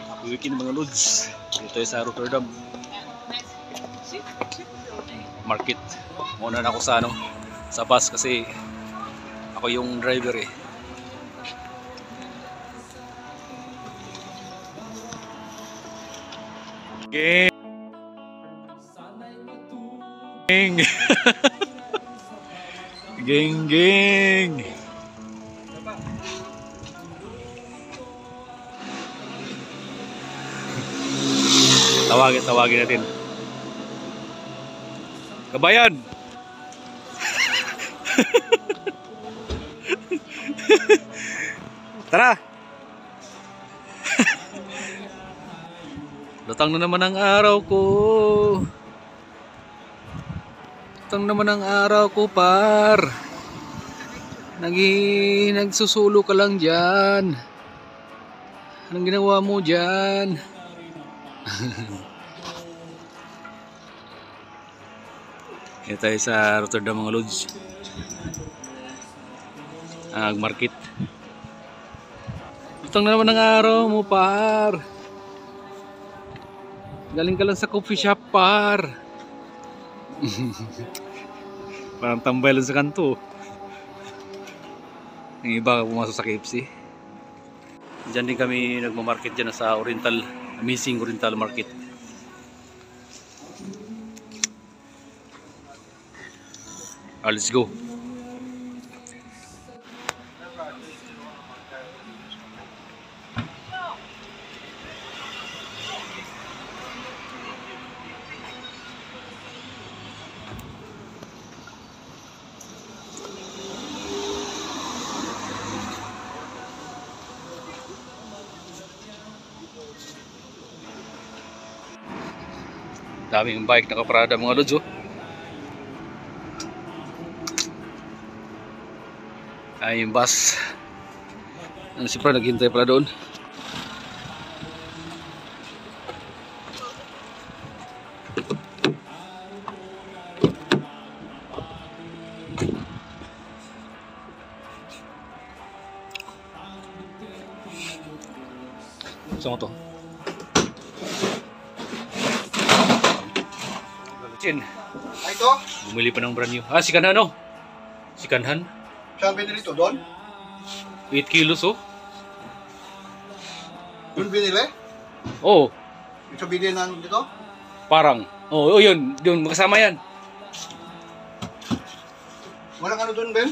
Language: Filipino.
Happy weekend mga lods. Dito sa Rotterdam Market. Muna na ako sa sa bus kasi ako yung driver eh. Gang. Gang. Gang. Tawagin natin. Kabayan. Tara. Datang na naman ang araw ko. Datang naman ang araw ko, par. Nagsusulo ka lang dyan. Anong ginawa mo dyan? Kaya tayo sa Rotterdam mga lods. Market. Datang na naman ang araw mo, par. Galing ka lang sa coffee shop, par. Parang tambay lang sa kanto. Ang iba pumasok sa KFC. Diyan din kami nagmamarket dyan sa Amazing Oriental Market. Let's go. Daming bike nakaparada mga lods oh. Ay yung bus. Si Pra naghintay pala doon. Saan mo to? Chin. Ay, ito? Bumili pa ng brand new. Si Kanhan oh. Si Kanhan. Saan binili ito? Doon? 8 kilos oh. Doon binili? Oo. Ito binili na dito? Parang. Oo, yun. Yun, magkasama yan. Walang ano doon, Ben?